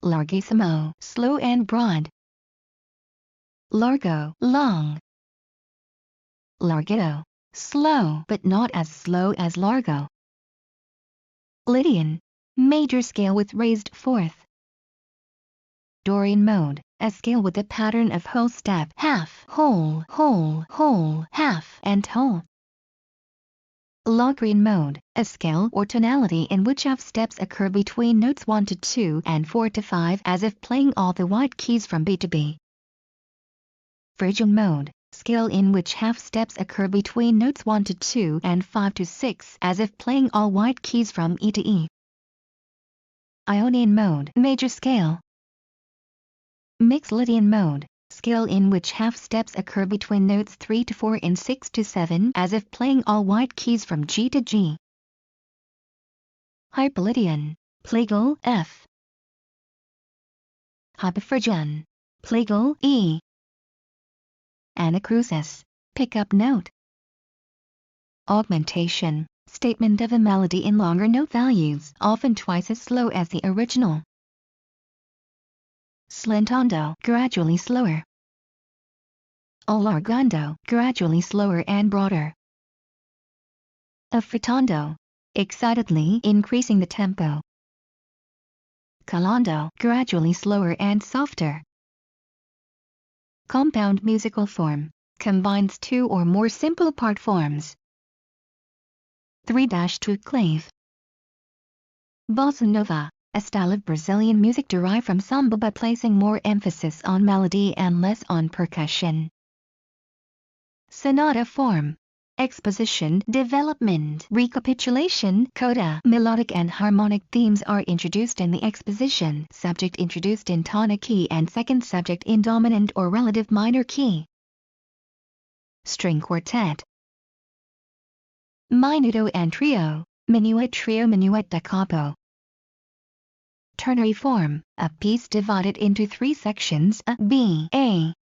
Larghissimo, slow and broad. Largo, long. Larghetto, slow but not as slow as largo. Lydian, major scale with raised fourth. Dorian mode, a scale with a pattern of whole step, half, whole, whole, whole, half, and whole. Locrian mode, a scale or tonality in which half steps occur between notes 1 to 2 and 4 to 5 as if playing all the white keys from B to B. Phrygian mode, scale in which half steps occur between notes 1 to 2 and 5 to 6 as if playing all white keys from E to E. Ionian mode, major scale. Mixed Lydian mode, scale in which half steps occur between notes 3 to 4 and 6 to 7 as if playing all white keys from G to G. Hyperlydian, plagal F. Hyperphrygian, plagal E. Anacrusis, pickup note. Augmentation, statement of a melody in longer note values, often twice as slow as the original. Slentando, gradually slower. Allargando, gradually slower and broader. Affrettando, excitedly increasing the tempo. Calando, gradually slower and softer. Compound musical form, combines two or more simple part forms. 3-2 clave. Bossa nova, a style of Brazilian music derived from samba by placing more emphasis on melody and less on percussion. Sonata form, exposition, development, recapitulation, coda, melodic and harmonic themes are introduced in the exposition, subject introduced in tonic key and second subject in dominant or relative minor key. String quartet. Minuet and trio, minuet trio, minuet da capo. Ternary form, a piece divided into 3 sections, A, B, A.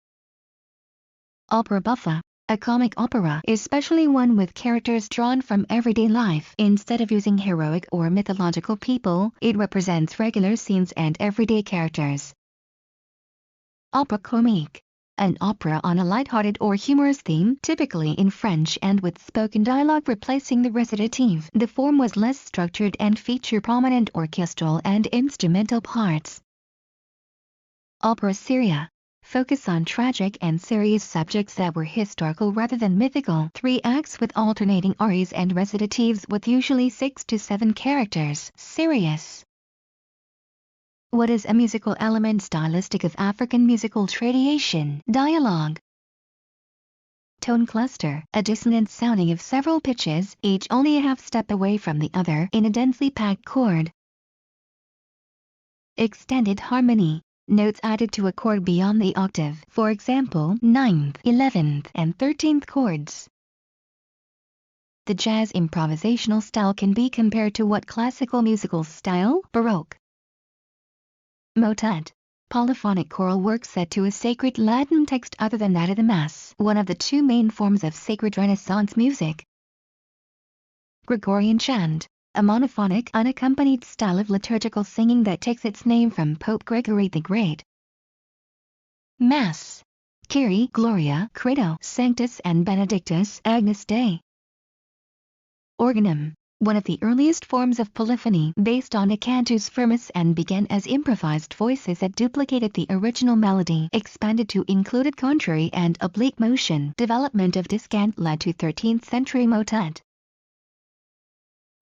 Opera buffa, a comic opera, especially one with characters drawn from everyday life. Instead of using heroic or mythological people, it represents regular scenes and everyday characters. Opera comique, an opera on a light-hearted or humorous theme, typically in French and with spoken dialogue replacing the recitative. The form was less structured and featured prominent orchestral and instrumental parts. Opera seria, focus on tragic and serious subjects that were historical rather than mythical. 3 acts with alternating arias and recitatives with usually 6 to 7 characters. Serious. What is a musical element stylistic of African musical tradition? Dialogue. Tone cluster, a dissonant sounding of several pitches, each only a half step away from the other in a densely packed chord. Extended harmony, notes added to a chord beyond the octave, for example, 9th, 11th, and 13th chords. The jazz improvisational style can be compared to what classical musical style? Baroque. Motet, polyphonic choral work set to a sacred Latin text other than that of the Mass, one of the 2 main forms of sacred Renaissance music. Gregorian chant, a monophonic unaccompanied style of liturgical singing that takes its name from Pope Gregory the Great. Mass, Kyrie, Gloria, Credo, Sanctus and Benedictus, Agnus Dei. Organum, one of the earliest forms of polyphony, based on a cantus firmus and began as improvised voices that duplicated the original melody, expanded to included contrary and oblique motion. Development of descant led to 13th century motet.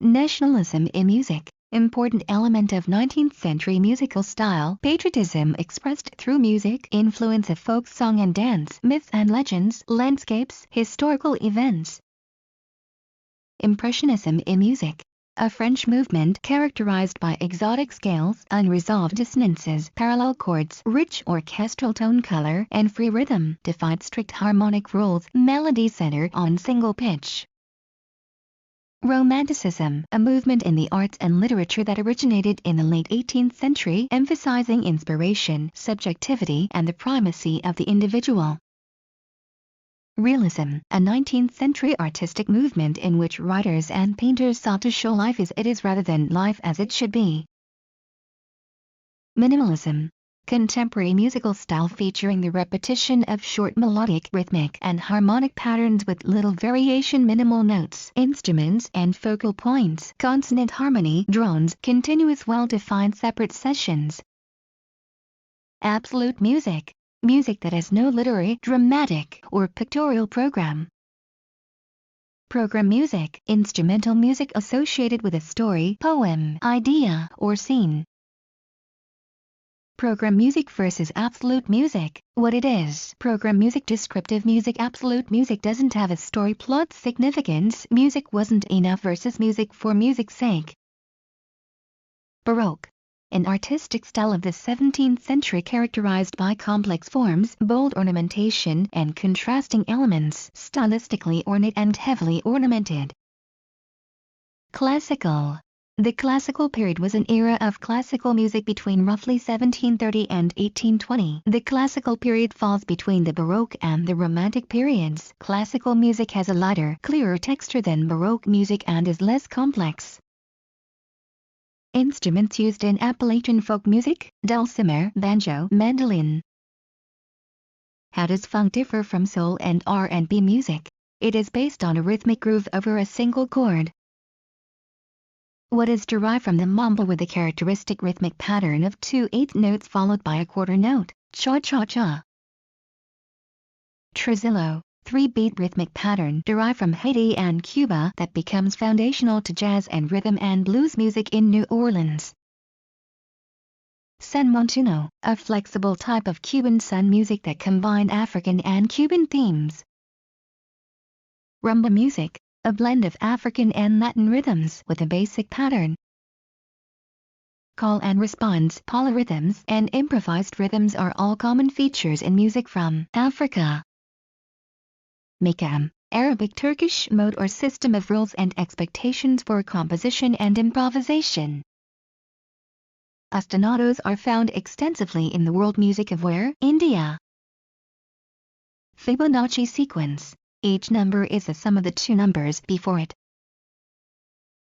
Nationalism in music, important element of 19th century musical style. Patriotism expressed through music, influence of folk song and dance, myths and legends, landscapes, historical events. Impressionism in music, a French movement characterized by exotic scales, unresolved dissonances, parallel chords, rich orchestral tone color, and free rhythm, defied strict harmonic rules, melody centered on single pitch. Romanticism, a movement in the arts and literature that originated in the late 18th century, emphasizing inspiration, subjectivity, and the primacy of the individual. Realism, a 19th century artistic movement in which writers and painters sought to show life as it is rather than life as it should be. Minimalism. Contemporary musical style featuring the repetition of short melodic, rhythmic, and harmonic patterns with little variation. Minimal notes, instruments, and focal points. Consonant harmony, drones, continuous well-defined separate sessions. Absolute music. Music that has no literary, dramatic, or pictorial program. Program music. Instrumental music associated with a story, poem, idea, or scene. Program music versus absolute music. What it is. Program music. Descriptive music. Absolute music doesn't have a story, plot, significance. Music wasn't enough versus music for music's sake. Baroque. An artistic style of the 17th century characterized by complex forms, bold ornamentation, and contrasting elements, stylistically ornate and heavily ornamented. Classical. The classical period was an era of classical music between roughly 1730 and 1820. The classical period falls between the Baroque and the Romantic periods. Classical music has a lighter, clearer texture than Baroque music and is less complex. Instruments used in Appalachian folk music: dulcimer, banjo, mandolin. How does funk differ from soul and R&B music? It is based on a rhythmic groove over a single chord. What is derived from the mambo with the characteristic rhythmic pattern of 2/8 notes followed by a quarter note, cha-cha-cha. Tresillo, 3-beat rhythmic pattern derived from Haiti and Cuba that becomes foundational to jazz and rhythm and blues music in New Orleans. Son montuno, a flexible type of Cuban son music that combined African and Cuban themes. Rumba music, a blend of African and Latin rhythms with a basic pattern. Call and response, polyrhythms, and improvised rhythms are all common features in music from Africa. Makam, Arabic Turkish mode or system of rules and expectations for composition and improvisation. Ostinatos are found extensively in the world music of where? India. Fibonacci sequence. Each number is the sum of the two numbers before it.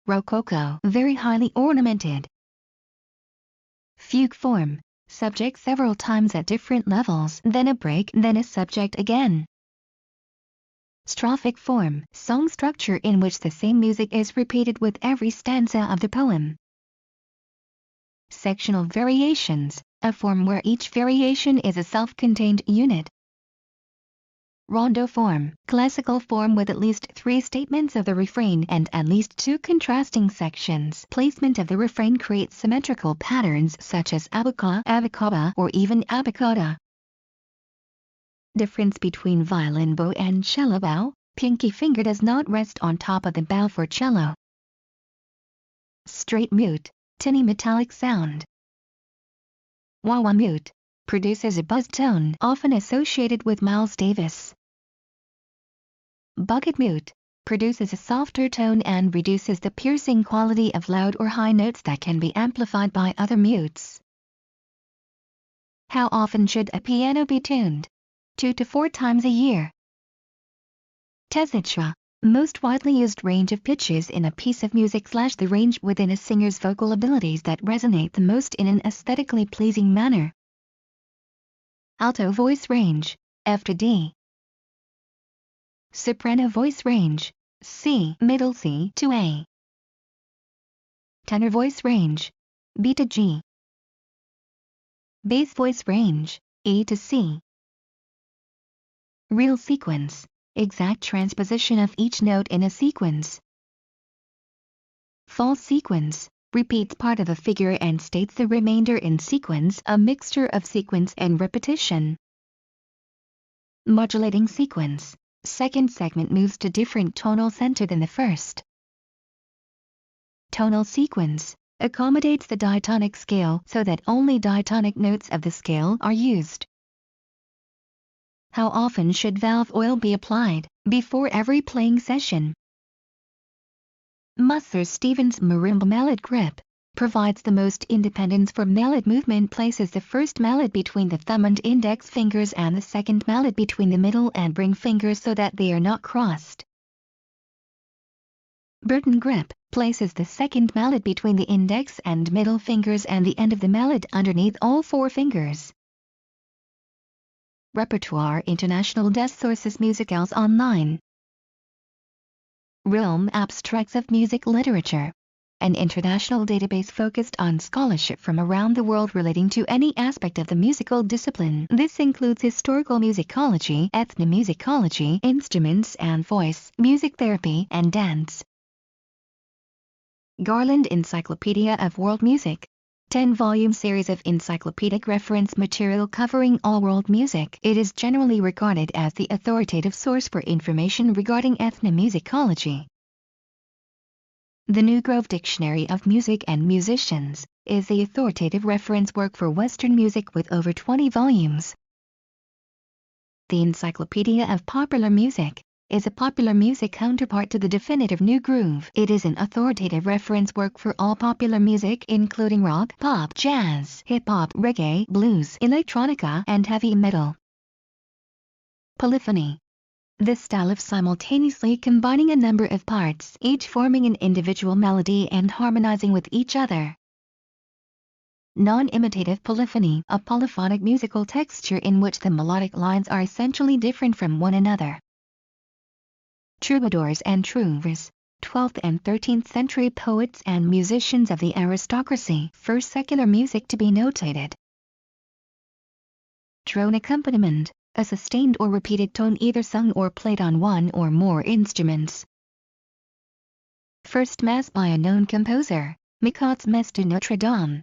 Rococo, very highly ornamented. Fugue form, subject several times at different levels, then a break, then a subject again. Strophic form, song structure in which the same music is repeated with every stanza of the poem. Sectional variations, a form where each variation is a self-contained unit. Rondo form, classical form with at least 3 statements of the refrain and at least 2 contrasting sections. Placement of the refrain creates symmetrical patterns such as abaca, abacaba, or even abacada. Difference between violin bow and cello bow: pinky finger does not rest on top of the bow for cello. Straight mute, tinny metallic sound. Wah-wah mute, produces a buzz tone often associated with Miles Davis. Bucket mute, produces a softer tone and reduces the piercing quality of loud or high notes that can be amplified by other mutes. How often should a piano be tuned? 2 to 4 times a year. Tessitura, most widely used range of pitches in a piece of music / the range within a singer's vocal abilities that resonate the most in an aesthetically pleasing manner. Alto voice range, F to D. Soprano voice range, C, middle C to A. Tenor voice range, B to G. Bass voice range, E to C. Real sequence, exact transposition of each note in a sequence. False sequence, repeats part of a figure and states the remainder in sequence, a mixture of sequence and repetition. Modulating sequence, second segment moves to different tonal center than the first. Tonal sequence, accommodates the diatonic scale so that only diatonic notes of the scale are used. How often should valve oil be applied? Before every playing session. Musser Stevens' marimba mallet grip provides the most independence for mallet movement. Places the first mallet between the thumb and index fingers and the second mallet between the middle and ring fingers so that they are not crossed. Burton grip places the second mallet between the index and middle fingers and the end of the mallet underneath all four fingers. Repertoire International des sources musicales online. Realm Abstracts of Music Literature. An international database focused on scholarship from around the world relating to any aspect of the musical discipline. This includes historical musicology, ethnomusicology, instruments and voice, music therapy, and dance. Garland Encyclopedia of World Music. 10-volume series of encyclopedic reference material covering all world music. It is generally regarded as the authoritative source for information regarding ethnomusicology. The New Grove Dictionary of Music and Musicians is the authoritative reference work for Western music with over 20 volumes. The Encyclopedia of Popular Music is a popular music counterpart to the definitive New Groove. It is an authoritative reference work for all popular music including rock, pop, jazz, hip-hop, reggae, blues, electronica, and heavy metal. Polyphony. This style of simultaneously combining a number of parts, each forming an individual melody and harmonizing with each other. Non-imitative polyphony, a polyphonic musical texture in which the melodic lines are essentially different from one another. Troubadours and trouvères, 12th and 13th century poets and musicians of the aristocracy, first secular music to be notated. Drone accompaniment, a sustained or repeated tone either sung or played on one or more instruments. First Mass by a known composer, Micot's Messe de Notre Dame.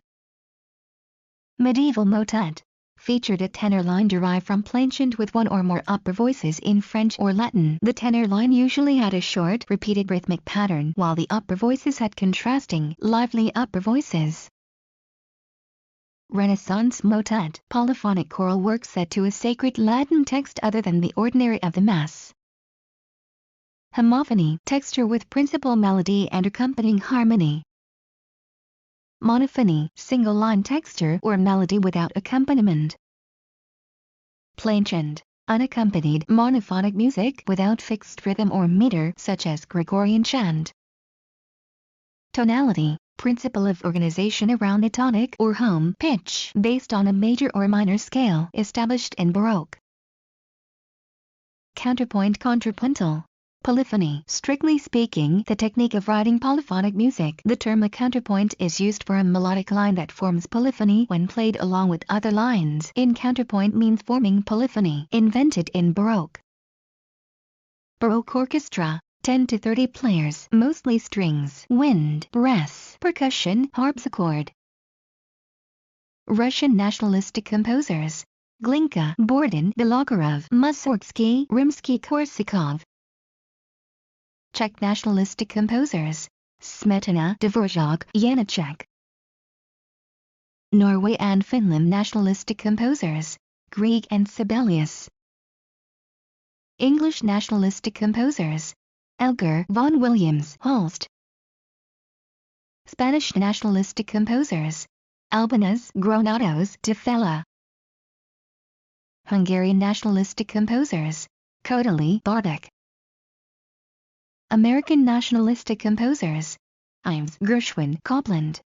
Medieval motet, featured a tenor line derived from plainchant with one or more upper voices in French or Latin. The tenor line usually had a short, repeated rhythmic pattern, while the upper voices had contrasting, lively upper voices. Renaissance motet, polyphonic choral work set to a sacred Latin text other than the ordinary of the Mass. Homophony, texture with principal melody and accompanying harmony. Monophony, single-line texture or melody without accompaniment. Plainchant, unaccompanied monophonic music without fixed rhythm or meter such as Gregorian chant. Tonality, principle of organization around a tonic or home pitch based on a major or minor scale established in Baroque. Counterpoint contrapuntal. Polyphony. Strictly speaking, the technique of writing polyphonic music. The term a counterpoint is used for a melodic line that forms polyphony when played along with other lines. In counterpoint means forming polyphony. Invented in Baroque. Baroque orchestra. 10 to 30 players, mostly strings, wind, brass, percussion, harpsichord. Russian nationalistic composers. Glinka, Bordin, Bilogorov, Mussorgsky, Rimsky-Korsakov. Czech nationalistic composers. Smetana, Dvorak, Janacek. Norway and Finland nationalistic composers. Grieg and Sibelius. English nationalistic composers. Elgar, Vaughan Williams, Holst. Spanish nationalistic composers. Albanese, Granados, de Fella. Hungarian nationalistic composers. Kodaly, Bartók. American nationalistic composers. Ives, Gershwin, Copland.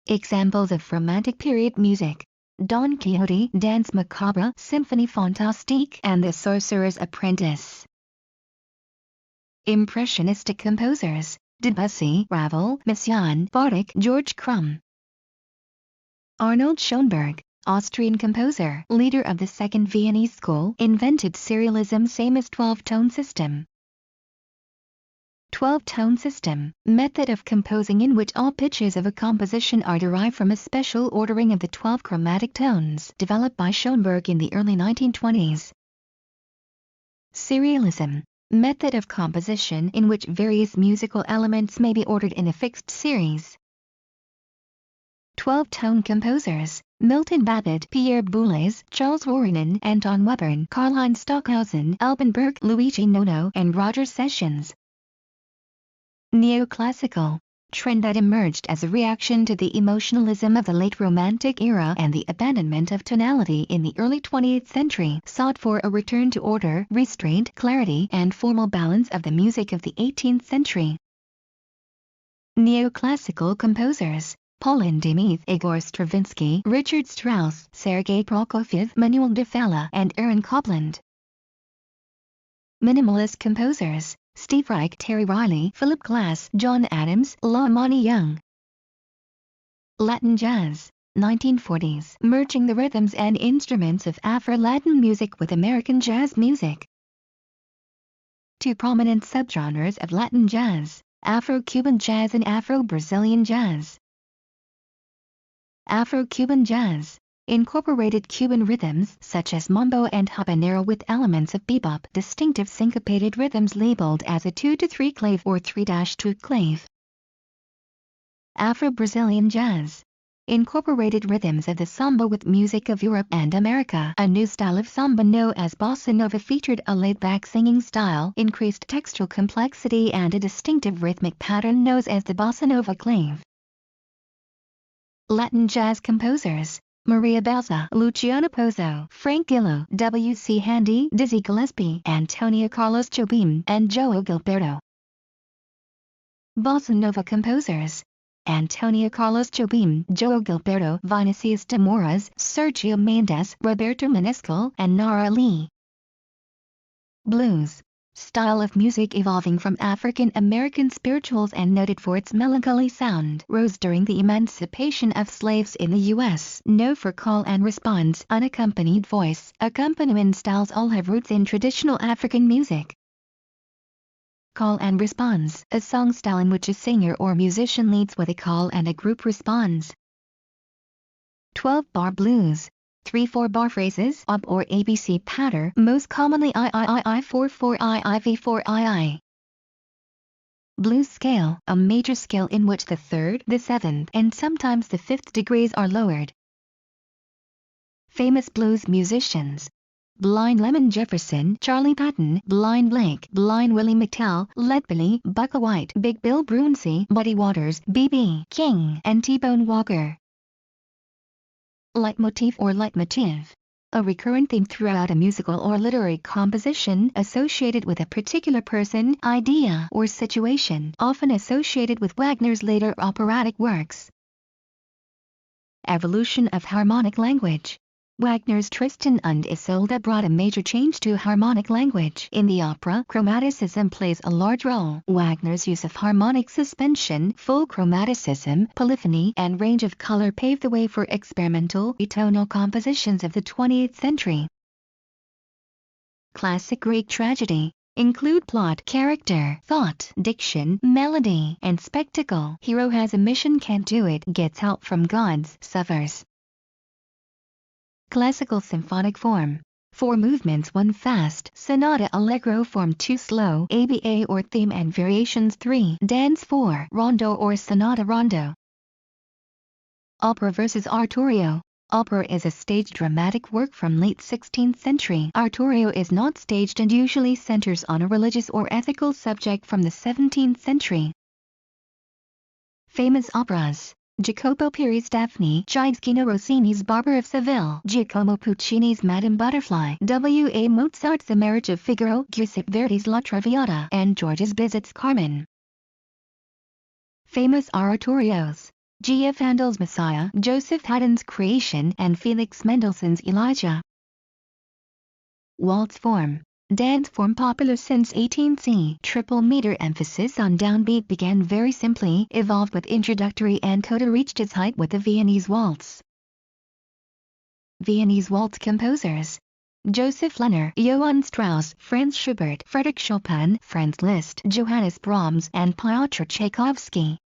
Examples of Romantic period music. Don Quixote, Danse Macabre, Symphonie Fantastique, and The Sorcerer's Apprentice. Impressionistic composers. Debussy, Ravel, Messiaen, Bartók, George Crumb. Arnold Schoenberg, Austrian composer, leader of the Second Viennese School, invented serialism same as 12-tone system. 12-tone system, method of composing in which all pitches of a composition are derived from a special ordering of the 12 chromatic tones, developed by Schoenberg in the early 1920s. Serialism, method of composition in which various musical elements may be ordered in a fixed series. 12-tone composers, Milton Babbitt, Pierre Boulez, Charles Roranin, Anton Webern, Karlheinz Stockhausen, Alban Berg, Luigi Nono, and Roger Sessions. Neoclassical, trend that emerged as a reaction to the emotionalism of the late Romantic era and the abandonment of tonality in the early 20th century, sought for a return to order, restraint, clarity, and formal balance of the music of the 18th century. Neoclassical composers: Paul Hindemith, Igor Stravinsky, Richard Strauss, Sergei Prokofiev, Manuel de Falla, and Aaron Copland. Minimalist composers: Steve Reich, Terry Riley, Philip Glass, John Adams, La Monty Young. Latin jazz, 1940s, merging the rhythms and instruments of Afro-Latin music with American jazz music. Two prominent subgenres of Latin jazz: Afro-Cuban jazz and Afro-Brazilian jazz. Afro-Cuban jazz incorporated Cuban rhythms such as mambo and habanero with elements of bebop, distinctive syncopated rhythms labeled as a 2-3 clave or 3-2 clave. Afro-Brazilian jazz incorporated rhythms of the samba with music of Europe and America. A new style of samba known as bossa nova featured a laid-back singing style, increased textual complexity, and a distinctive rhythmic pattern known as the bossa nova clave. Latin jazz composers: Maria Beza, Luciano Pozo, Frank Gillo, W.C. Handy, Dizzy Gillespie, Antonio Carlos Jobim, and João Gilberto. Bossa Nova composers: Antonio Carlos Jobim, João Gilberto, Vinicius de Moraes, Sergio Mendes, Roberto Menescal, and Nara Lee. Blues, style of music evolving from African American spirituals and noted for its melancholy sound, rose during the emancipation of slaves in the U.S. Known for call and response, unaccompanied voice, accompaniment styles all have roots in traditional African music. Call and response, a song style in which a singer or musician leads with a call and a group responds. 12-bar blues, 3-4-bar phrases OB or ABC pattern, most commonly III-4-4 IV4 II. Blues scale, a major scale in which the 3rd, the 7th, and sometimes the 5th degrees are lowered. Famous blues musicians: Blind Lemon Jefferson, Charlie Patton, Blind Blake, Blind Willie McTell, Lead Belly, Bukka White, Big Bill Brunsey, Buddy Waters, B.B. King, and T-Bone Walker. Leitmotif or leitmotiv, a recurrent theme throughout a musical or literary composition associated with a particular person, idea, or situation, often associated with Wagner's later operatic works. Evolution of harmonic language. Wagner's Tristan und Isolde brought a major change to harmonic language. In the opera, chromaticism plays a large role. Wagner's use of harmonic suspension, full chromaticism, polyphony, and range of color paved the way for experimental, atonal compositions of the 20th century. Classic Greek tragedy include plot, character, thought, diction, melody, and spectacle. Hero has a mission, can't do it, gets help from gods, suffers. Classical symphonic form. 4 movements: 1 fast, sonata allegro, form 2 slow, ABA or theme and variations 3, dance 4, rondo or sonata rondo. Opera versus oratorio. Opera is a staged dramatic work from late 16th century. Oratorio is not staged and usually centers on a religious or ethical subject from the 17th century. Famous operas: Jacopo Piri's Daphne, Giuseppino Rossini's Barber of Seville, Giacomo Puccini's Madame Butterfly, W.A. Mozart's The Marriage of Figaro, Giuseppe Verdi's La Traviata, and Georges Bizet's Carmen. Famous oratorios: G. F. Handel's Messiah, Joseph Haydn's Creation, and Felix Mendelssohn's Elijah. Waltz form. Dance form popular since 18c. Triple meter emphasis on downbeat began very simply, evolved with introductory and coda, reached its height with the Viennese waltz. Viennese waltz composers: Joseph Lenner, Johann Strauss, Franz Schubert, Frédéric Chopin, Franz Liszt, Johannes Brahms, and Piotr Tchaikovsky.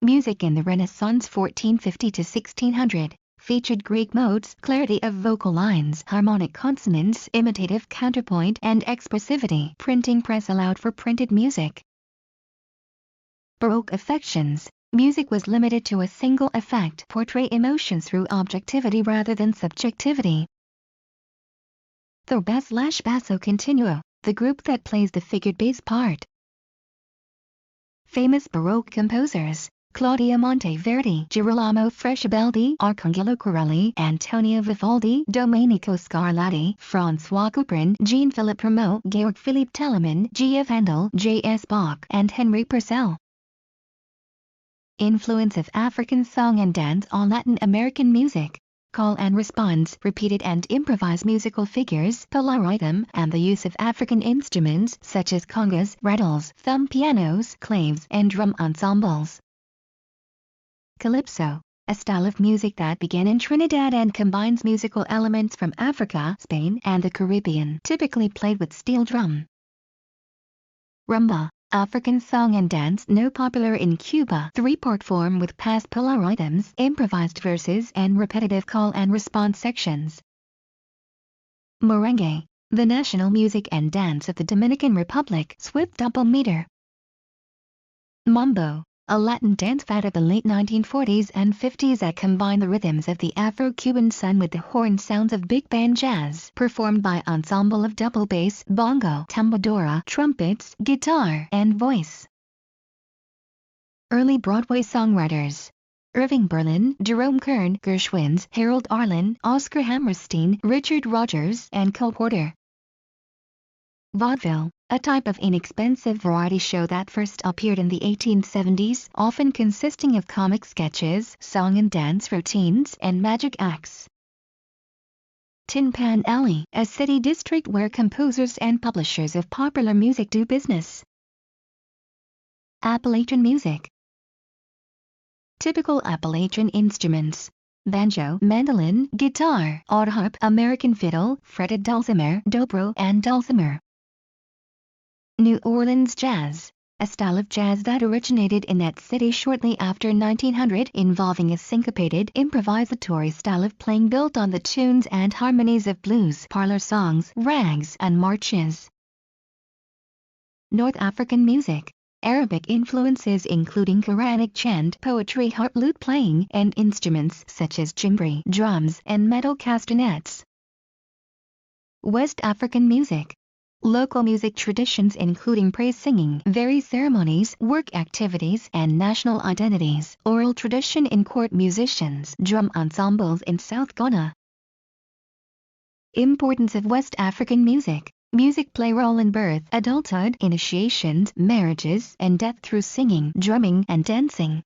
Music in the Renaissance 1450 to 1600. Featured Greek modes, clarity of vocal lines, harmonic consonants, imitative counterpoint, and expressivity. Printing press allowed for printed music. Baroque affections. Music was limited to a single effect, portray emotion through objectivity rather than subjectivity. The bass/basso continuo, the group that plays the figured bass part. Famous Baroque composers: Claudio Monteverdi, Girolamo Frescobaldi, Arcangelo Corelli, Antonio Vivaldi, Domenico Scarlatti, François Couperin, Jean-Philippe Rameau, Georg Philipp Telemann, G. F. Handel, J. S. Bach, and Henry Purcell. Influence of African song and dance on Latin American music. Call and response, repeated and improvised musical figures, polyrhythm, and the use of African instruments such as congas, rattles, thumb pianos, claves, and drum ensembles. Calypso, a style of music that began in Trinidad and combines musical elements from Africa, Spain, and the Caribbean, typically played with steel drum. Rumba, African song and dance now popular in Cuba, three-part form with past polyrhythms, improvised verses, and repetitive call and response sections. Merengue, the national music and dance of the Dominican Republic, swift double meter. Mambo, a Latin dance fad of the late 1940s and 50s that combined the rhythms of the Afro-Cuban son with the horn sounds of big band jazz, performed by ensemble of double bass, bongo, tambadora, trumpets, guitar, and voice. Early Broadway songwriters: Irving Berlin, Jerome Kern, Gershwins, Harold Arlen, Oscar Hammerstein, Richard Rodgers, and Cole Porter. Vaudeville, a type of inexpensive variety show that first appeared in the 1870s, often consisting of comic sketches, song and dance routines, and magic acts. Tin Pan Alley, a city district where composers and publishers of popular music do business. Appalachian music. Typical Appalachian instruments: banjo, mandolin, guitar, autoharp, American fiddle, fretted dulcimer, dobro, and dulcimer. New Orleans jazz, a style of jazz that originated in that city shortly after 1900, involving a syncopated, improvisatory style of playing built on the tunes and harmonies of blues, parlor songs, rags, and marches. North African music. Arabic influences including Quranic chant, poetry, harp, lute playing, and instruments such as djembe, drums, and metal castanets. West African music. Local music traditions including praise singing, various ceremonies, work activities, and national identities, oral tradition in court musicians, drum ensembles in South Ghana. Importance of West African music. Music play role in birth, adulthood, initiations, marriages, and death through singing, drumming, and dancing.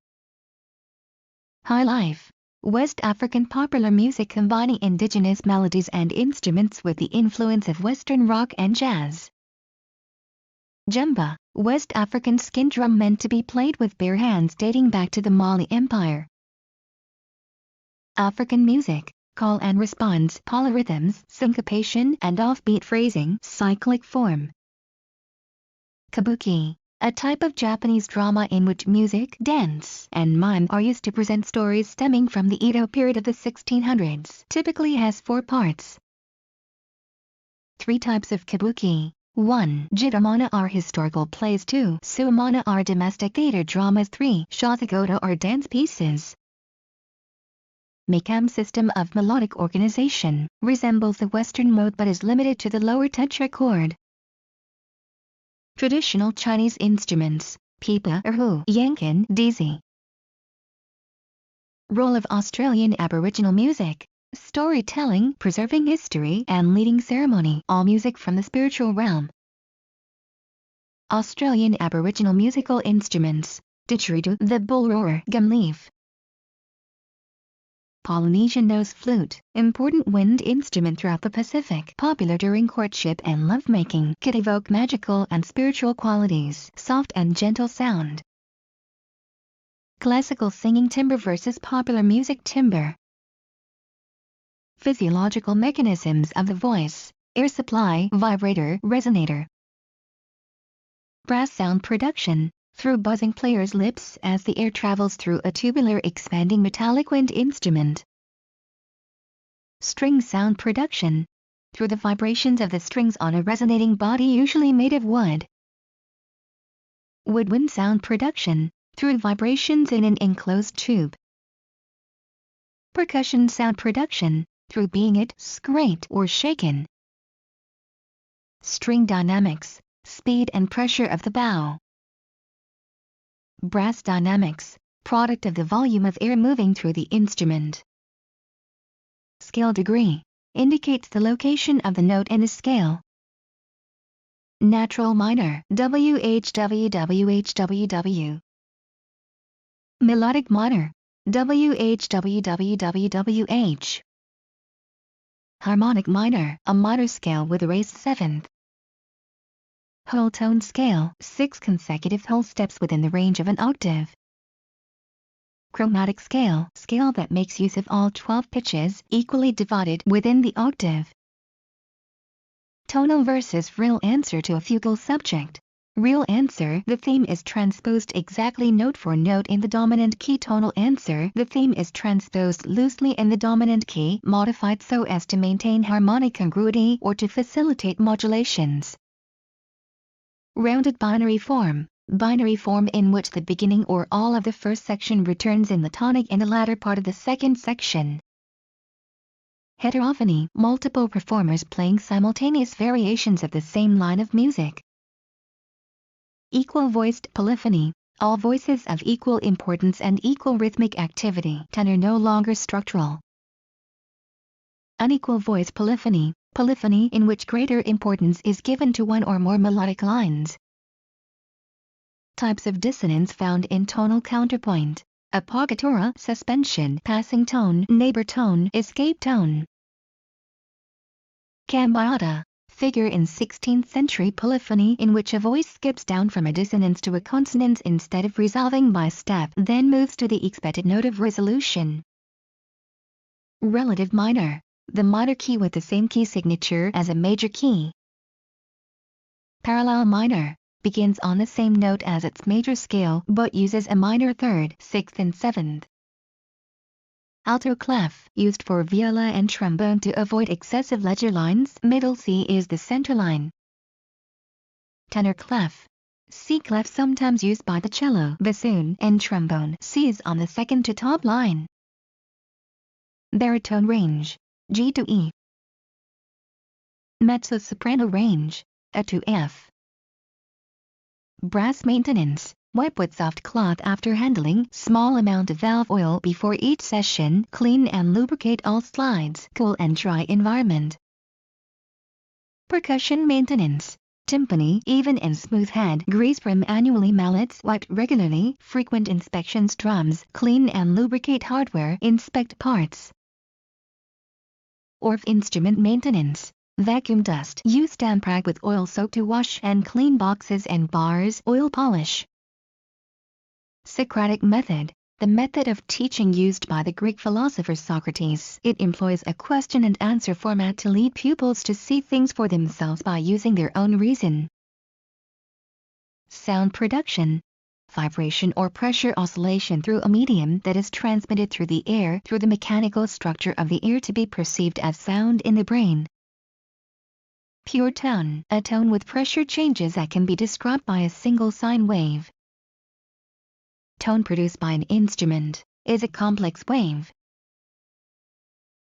High life. West African popular music combining indigenous melodies and instruments with the influence of Western rock and jazz. Djembe, West African skin drum meant to be played with bare hands dating back to the Mali Empire. African music, call and response, polyrhythms, syncopation, and offbeat phrasing, cyclic form. Kabuki, a type of Japanese drama in which music, dance, and mime are used to present stories stemming from the Edo period of the 1600s, typically has 4 parts. 3 types of kabuki. 1. Jidomana are historical plays. 2. Suimana are domestic theater dramas. 3. Shosagoto are dance pieces. Mikam system of melodic organization, resembles the Western mode but is limited to the lower tetrachord. Traditional Chinese instruments: pipa, erhu, yankin, dizi. Role of Australian Aboriginal music: storytelling, preserving history, and leading ceremony, all music from the spiritual realm. Australian Aboriginal musical instruments: didgeridoo, the bullroarer, gumleaf. Polynesian nose flute, important wind instrument throughout the Pacific, popular during courtship and lovemaking, could evoke magical and spiritual qualities, soft and gentle sound. Classical singing timbre versus popular music timbre. Physiological mechanisms of the voice: air supply, vibrator, resonator. Brass sound production, through buzzing player's lips as the air travels through a tubular expanding metallic wind instrument. String sound production, through the vibrations of the strings on a resonating body usually made of wood. Woodwind sound production, through vibrations in an enclosed tube. Percussion sound production, through being it scraped or shaken. String dynamics, speed and pressure of the bow. Brass dynamics, product of the volume of air moving through the instrument. Scale degree, indicates the location of the note in the scale. Natural minor, WHWWHWW. Melodic minor, WHWWWWH. Harmonic minor, a minor scale with a raised seventh. Whole tone scale, 6 consecutive whole steps within the range of an octave. Chromatic scale, scale that makes use of all 12 pitches equally divided within the octave. Tonal versus real answer to a fugal subject. Real answer, the theme is transposed exactly note for note in the dominant key. Tonal answer, the theme is transposed loosely in the dominant key, modified so as to maintain harmonic congruity or to facilitate modulations. Rounded binary form in which the beginning or all of the first section returns in the tonic in the latter part of the second section. Heterophony, multiple performers playing simultaneous variations of the same line of music. Equal-voiced polyphony, all voices of equal importance and equal rhythmic activity. Tenor no longer structural. Unequal voice polyphony, polyphony in which greater importance is given to one or more melodic lines. Types of dissonance found in tonal counterpoint: appoggiatura, suspension, passing tone, neighbor tone, escape tone. Cambiata, figure in 16th century polyphony in which a voice skips down from a dissonance to a consonance instead of resolving by step, then moves to the expected note of resolution. Relative minor, the minor key with the same key signature as a major key. Parallel minor, begins on the same note as its major scale but uses a minor third, sixth and seventh. Alto clef, used for viola and trombone to avoid excessive ledger lines. Middle C is the center line. Tenor clef, C clef sometimes used by the cello, bassoon and trombone. C is on the second to top line. Baritone range, G to E. Mezzo-soprano range, A to F. Brass maintenance, wipe with soft cloth after handling, small amount of valve oil before each session, clean and lubricate all slides, cool and dry environment. Percussion maintenance, timpani, even and smooth head, grease from annually, mallets wiped regularly, frequent inspections, drums, clean and lubricate hardware, inspect parts. Orff instrument maintenance. Vacuum dust. Use damp rag with oil soap to wash and clean boxes and bars. Oil polish. Socratic method. The method of teaching used by the Greek philosopher Socrates. It employs a question and answer format to lead pupils to see things for themselves by using their own reason. Sound production. Vibration or pressure oscillation through a medium that is transmitted through the air through the mechanical structure of the ear to be perceived as sound in the brain. Pure tone, a tone with pressure changes that can be described by a single sine wave. Tone produced by an instrument is a complex wave.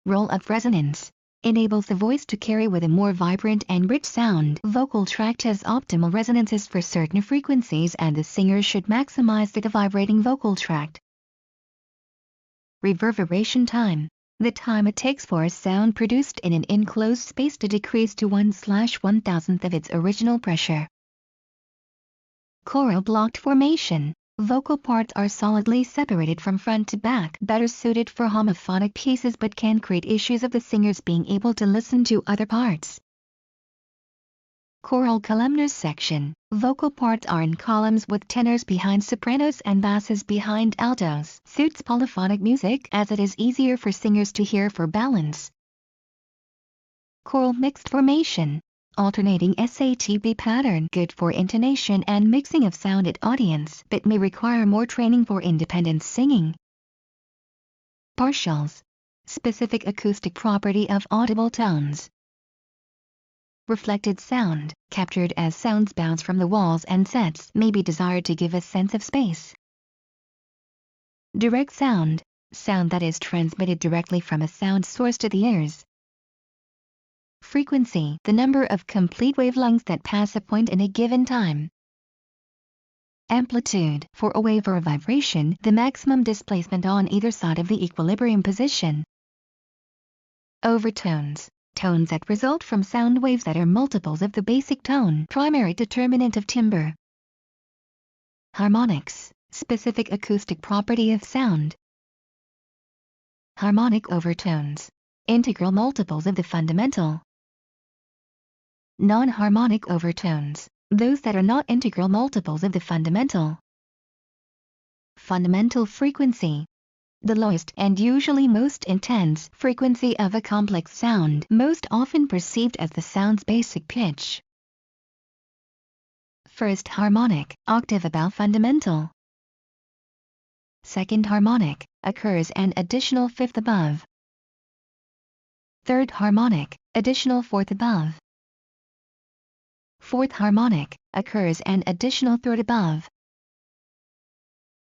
Role of resonance enables the voice to carry with a more vibrant and rich sound. Vocal tract has optimal resonances for certain frequencies and the singer should maximize the vibrating vocal tract. Reverberation time. The time it takes for a sound produced in an enclosed space to decrease to 1/1000th of its original pressure. Choral blocked formation. Vocal parts are solidly separated from front to back, better suited for homophonic pieces but can create issues of the singers being able to listen to other parts. Choral columnar section. Vocal parts are in columns with tenors behind sopranos and basses behind altos. Suits polyphonic music as it is easier for singers to hear for balance. Choral mixed formation. Alternating SATB pattern, good for intonation and mixing of sound at audience, but may require more training for independent singing. Partials. Specific acoustic property of audible tones. Reflected sound, captured as sounds bounce from the walls and sets, may be desired to give a sense of space. Direct sound, sound that is transmitted directly from a sound source to the ears. Frequency, the number of complete wavelengths that pass a point in a given time. Amplitude, for a wave or a vibration, the maximum displacement on either side of the equilibrium position. Overtones, tones that result from sound waves that are multiples of the basic tone, primary determinant of timbre. Harmonics, specific acoustic property of sound. Harmonic overtones, integral multiples of the fundamental. Non-harmonic overtones, those that are not integral multiples of the fundamental. Fundamental frequency, the lowest and usually most intense frequency of a complex sound, most often perceived as the sound's basic pitch. First harmonic, octave above fundamental. Second harmonic, occurs an additional fifth above. Third harmonic, additional fourth above. Fourth harmonic, occurs an additional third above.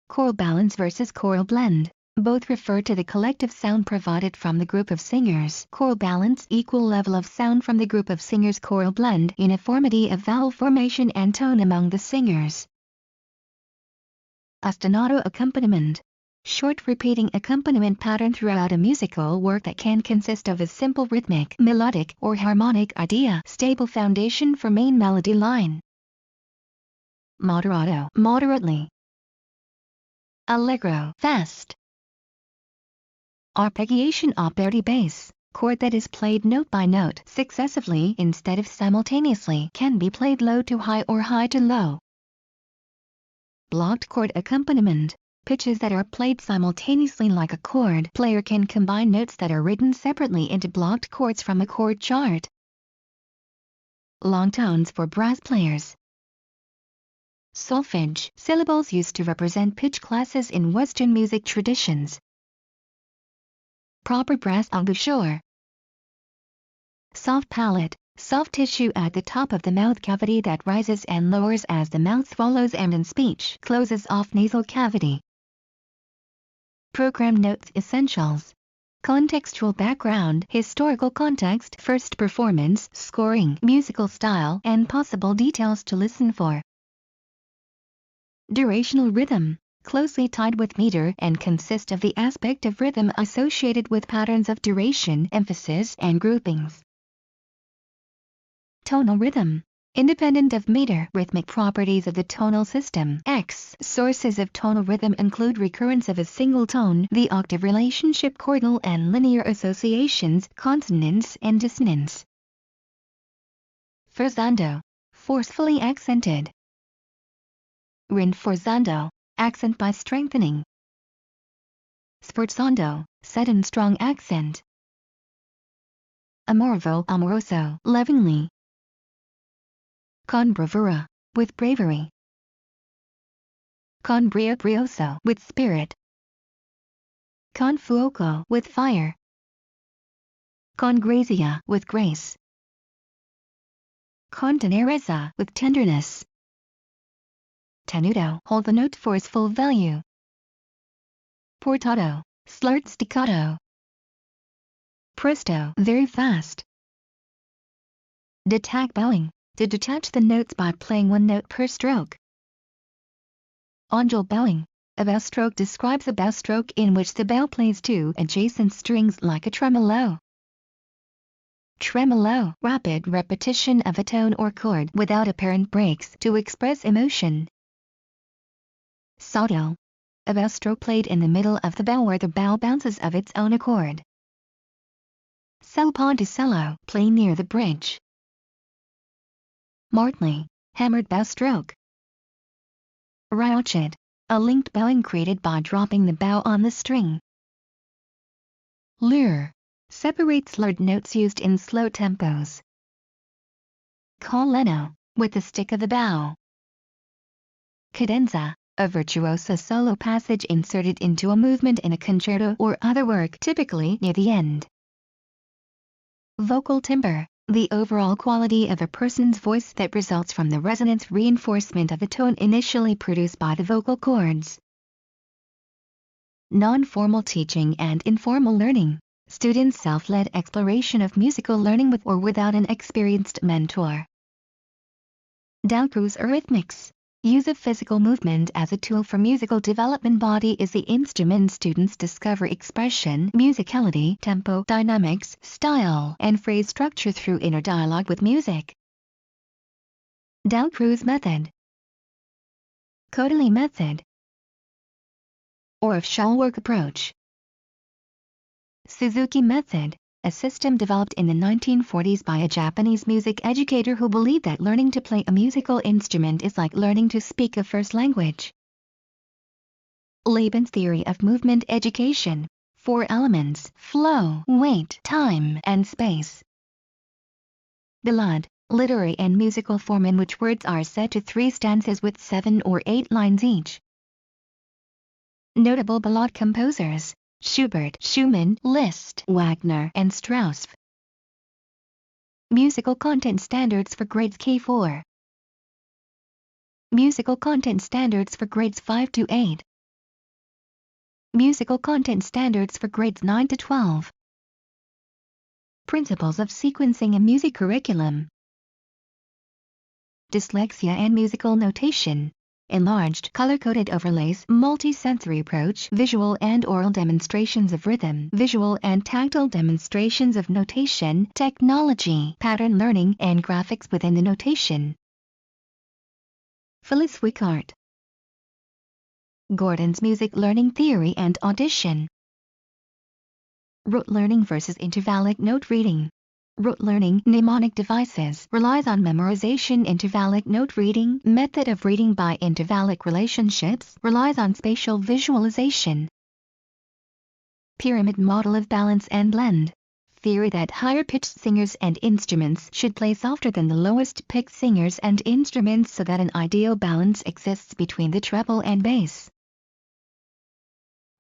Choral balance versus choral blend. Both refer to the collective sound provided from the group of singers. Choral balance, equal level of sound from the group of singers. Choral blend, uniformity of vowel formation and tone among the singers. Ostinato accompaniment, short repeating accompaniment pattern throughout a musical work that can consist of a simple rhythmic, melodic, or harmonic idea. Stable foundation for main melody line. Moderato, moderately. Allegro, fast. Arpeggiation, operatic bass, chord that is played note by note successively instead of simultaneously, can be played low to high or high to low. Blocked chord accompaniment, pitches that are played simultaneously like a chord player can combine notes that are written separately into blocked chords from a chord chart. Long tones for brass players. Solfège, syllables used to represent pitch classes in Western music traditions. Proper brass embouchure. Soft palate, soft tissue at the top of the mouth cavity that rises and lowers as the mouth swallows and in speech closes off nasal cavity. Program notes essentials. Contextual background, historical context, first performance, scoring, musical style, and possible details to listen for. Durational rhythm, closely tied with meter and consist of the aspect of rhythm associated with patterns of duration, emphasis, and groupings. Tonal rhythm, independent of meter, rhythmic properties of the tonal system. Sources of tonal rhythm include recurrence of a single tone, the octave relationship, chordal and linear associations, consonance and dissonance. Forzando, forcefully accented. Rinforzando, accent by strengthening. Sforzando, sudden strong accent. Amoroso, amoroso, lovingly. Con bravura, with bravery. Con brio, brioso, with spirit. Con fuoco, with fire. Con grazia, with grace. Con tenerezza, with tenderness. Tenuto, hold the note for its full value. Portato, slurred staccato. Presto, very fast. Detach bowing, to detach the notes by playing one note per stroke. Anjal bowing, a bow stroke describes a bow stroke in which the bow plays two adjacent strings like a tremolo. Tremolo, rapid repetition of a tone or chord without apparent breaks to express emotion. Salto, a bow stroke played in the middle of the bow where the bow bounces of its own accord. Salponticello, play near the bridge. Martli, hammered bow stroke. Rauched, a linked bowing created by dropping the bow on the string. Lure, separates slurred notes used in slow tempos. Colleno, with the stick of the bow. Cadenza, a virtuoso solo passage inserted into a movement in a concerto or other work, typically near the end. Vocal timbre, the overall quality of a person's voice that results from the resonance reinforcement of the tone initially produced by the vocal cords. Non-formal teaching and informal learning, students' self-led exploration of musical learning with or without an experienced mentor. Dalcroze arrhythmics, Use of physical movement as a tool for musical development. Body is the instrument. Students discover expression, musicality, tempo, dynamics, style, and phrase structure through inner dialogue with music. Dalcroze method, Kodaly method, or of work approach. Suzuki method, a system developed in the 1940s by a Japanese music educator who believed that learning to play a musical instrument is like learning to speak a first language. Laban's theory of movement education, 4 elements: flow, weight, time, and space. Ballade, literary and musical form in which words are set to 3 stanzas with 7 or 8 lines each. Notable ballade composers: Schubert, Schumann, Liszt, Wagner, and Strauss. Musical content standards for grades K4. Musical content standards for grades 5 to 8. Musical content standards for grades 9 to 12. Principles of sequencing a music curriculum. Dyslexia and musical notation. Enlarged, color-coded overlays, multi-sensory approach, visual and oral demonstrations of rhythm, visual and tactile demonstrations of notation, technology, pattern learning, and graphics within the notation. Phyllis Wickart. Gordon's music learning theory and audition. Rote learning versus intervallic note reading. Rote learning, mnemonic devices, relies on memorization. Intervallic note reading, method of reading by intervallic relationships, relies on spatial visualization. Pyramid model of balance and blend. Theory that higher-pitched singers and instruments should play softer than the lowest-pitched singers and instruments so that an ideal balance exists between the treble and bass.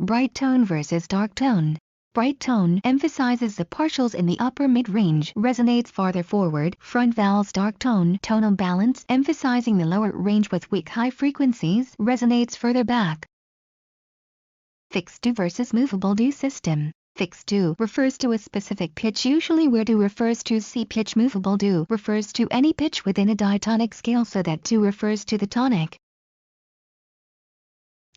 Bright tone versus dark tone. Bright tone emphasizes the partials in the upper mid-range, resonates farther forward, front vowels. Dark tone, tonal balance, emphasizing the lower range with weak high frequencies, resonates further back. Fixed do versus movable do system. Fixed do refers to a specific pitch, usually where do refers to C pitch. Movable do refers to any pitch within a diatonic scale, so that do refers to the tonic.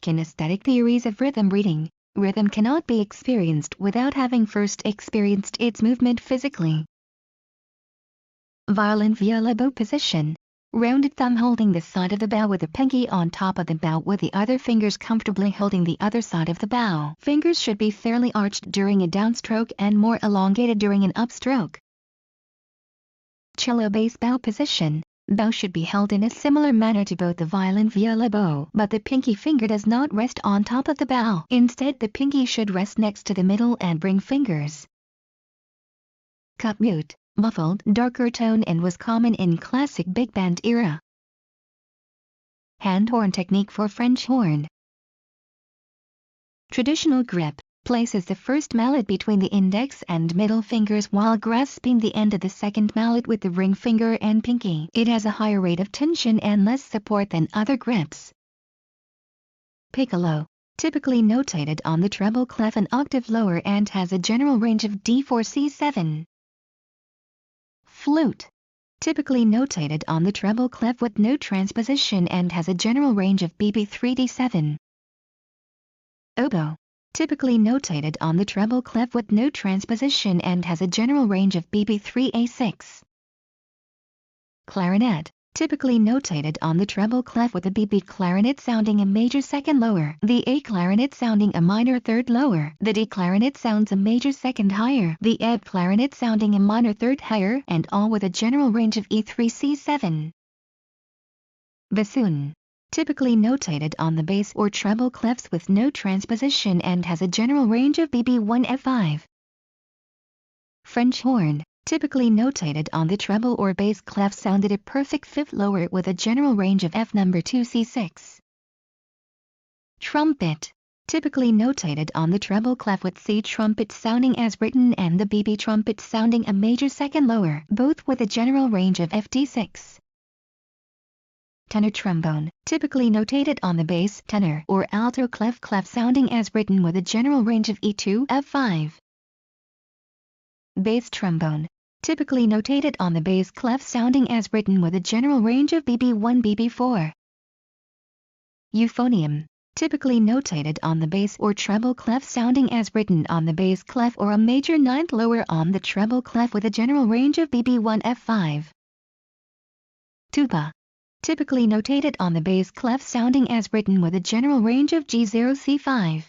Kinesthetic theories of rhythm reading. Rhythm cannot be experienced without having first experienced its movement physically. Violin viola bow position. Rounded thumb holding the side of the bow with the pinky on top of the bow with the other fingers comfortably holding the other side of the bow. Fingers should be fairly arched during a downstroke and more elongated during an upstroke. Cello bass bow position. Bow should be held in a similar manner to both the violin viola bow, but the pinky finger does not rest on top of the bow. Instead, the pinky should rest next to the middle and ring fingers. Cup mute, muffled, darker tone, and was common in classic big band era. Hand horn technique for French horn. Traditional grip. Places the first mallet between the index and middle fingers while grasping the end of the second mallet with the ring finger and pinky. It has a higher rate of tension and less support than other grips. Piccolo. Typically notated on the treble clef an octave lower and has a general range of D4-C7. Flute. Typically notated on the treble clef with no transposition and has a general range of BB3-D7. Oboe. Typically notated on the treble clef with no transposition and has a general range of BB3-A6. Clarinet. Typically notated on the treble clef with the BB clarinet sounding a major second lower, the A clarinet sounding a minor third lower, the D clarinet sounds a major second higher, the E clarinet sounding a minor third higher, and all with a general range of E3-C7. Bassoon. Typically notated on the bass or treble clefs with no transposition and has a general range of BB1-F5. French horn. Typically notated on the treble or bass clef sounded a perfect fifth lower with a general range of F2-C6. Trumpet. Typically notated on the treble clef with C trumpet sounding as written and the BB trumpet sounding a major second lower, both with a general range of FD6. Tenor trombone. Typically notated on the bass, tenor, or alto clef sounding as written with a general range of E2-F5. Bass trombone. Typically notated on the bass clef sounding as written with a general range of BB1-BB4. Euphonium, typically notated on the bass or treble clef sounding as written on the bass clef or a major ninth lower on the treble clef with a general range of bb1 f5. Tuba, typically notated on the bass clef sounding as written with a general range of g0 c5.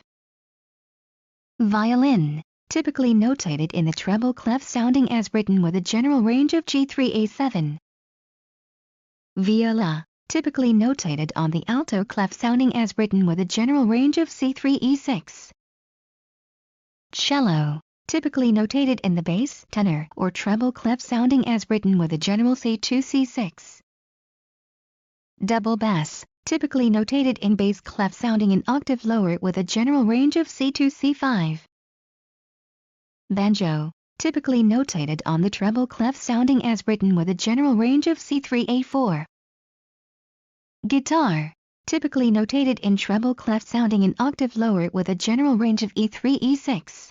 Violin, typically notated in the treble clef sounding as written with a general range of g3 a7. Viola, typically notated on the alto clef sounding as written with a general range of c3 e6. Cello, typically notated in the bass, tenor, or treble clef sounding as written with a general c2 c6. Double bass, typically notated in bass clef sounding an octave lower with a general range of c2 c5. Banjo, typically notated on the treble clef sounding as written with a general range of c3 a4. Guitar, typically notated in treble clef sounding an octave lower with a general range of e3 e6.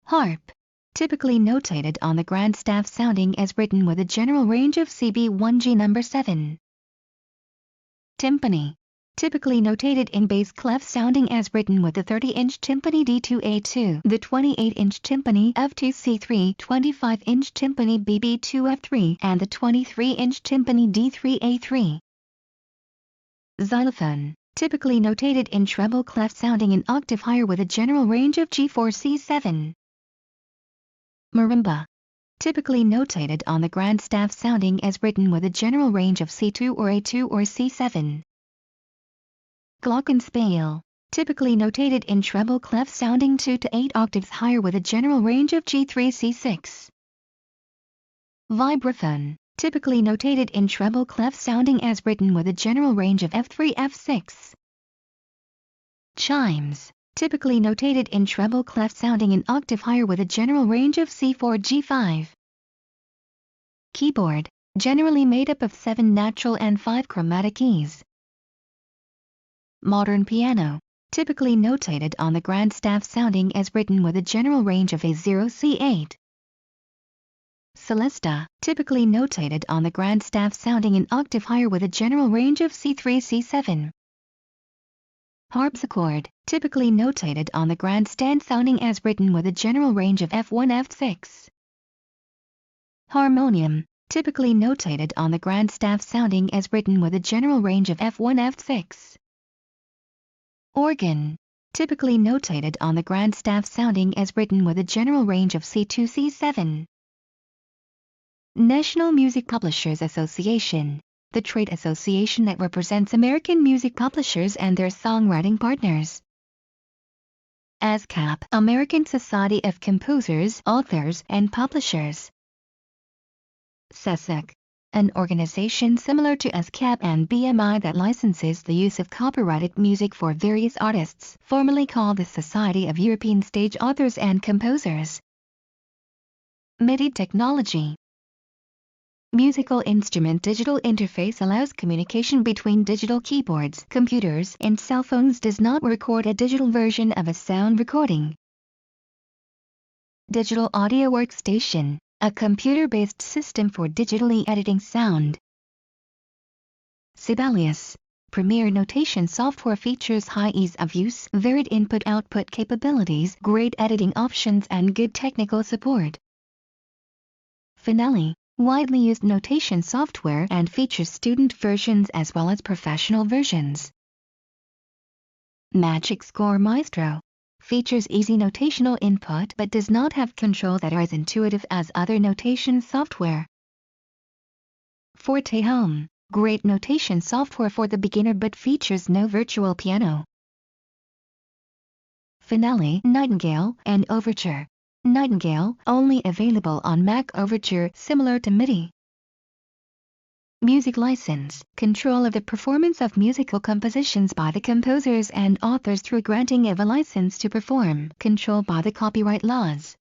Harp, typically notated on the grand staff sounding as written with a general range of cb1 g number 7. Timpani, typically notated in bass clef sounding as written with the 30-inch timpani d2a2, the 28-inch timpani f2 c3, 25-inch timpani bb2 f3, and the 23-inch timpani d3 a3. Xylophone, typically notated in treble clef sounding an octave higher with a general range of g4 c7. Marimba, typically notated on the grand staff sounding as written with a general range of c2 or a2 or c7. Glockenspiel, typically notated in treble clef sounding 2 to 8 octaves higher with a general range of g3 c6. Vibraphone, typically notated in treble clef sounding as written with a general range of f3 f6. Chimes, typically notated in treble clef sounding an octave higher with a general range of c4 g5. Keyboard, generally made up of 7 natural and 5 chromatic keys. Modern piano, typically notated on the grand staff sounding as written with a general range of a0 c8. Celesta, typically notated on the grand staff sounding an octave higher with a general range of c3 c7. Harpsichord, typically notated on the grand stand sounding as written with a general range of f1 f6. Harmonium, typically notated on the grand staff sounding as written with a general range of f1 f6. Organ, typically notated on the grand staff sounding as written with a general range of c2 c7. National Music Publishers Association, the trade association that represents American music publishers and their songwriting partners. ASCAP, American Society of Composers, Authors, and Publishers. SESAC, an organization similar to ASCAP and BMI that licenses the use of copyrighted music for various artists, formerly called the Society of European Stage Authors and Composers. MIDI technology. Musical instrument digital interface allows communication between digital keyboards, computers, and cell phones. Does not record a digital version of a sound recording. Digital audio workstation, a computer-based system for digitally editing sound. Sibelius, premier notation software, features high ease of use, varied input-output capabilities, great editing options, and good technical support. Finale, widely used notation software and features student versions as well as professional versions. Magic Score Maestro, features easy notational input but does not have control that are as intuitive as other notation software. Forte Home, great notation software for the beginner but features no virtual piano. Finale, Nightingale, and Overture. Nightingale, only available on Mac. Overture, similar to MIDI. Music license, control of the performance of musical compositions by the composers and authors through granting of a license to perform, controlled by the copyright laws.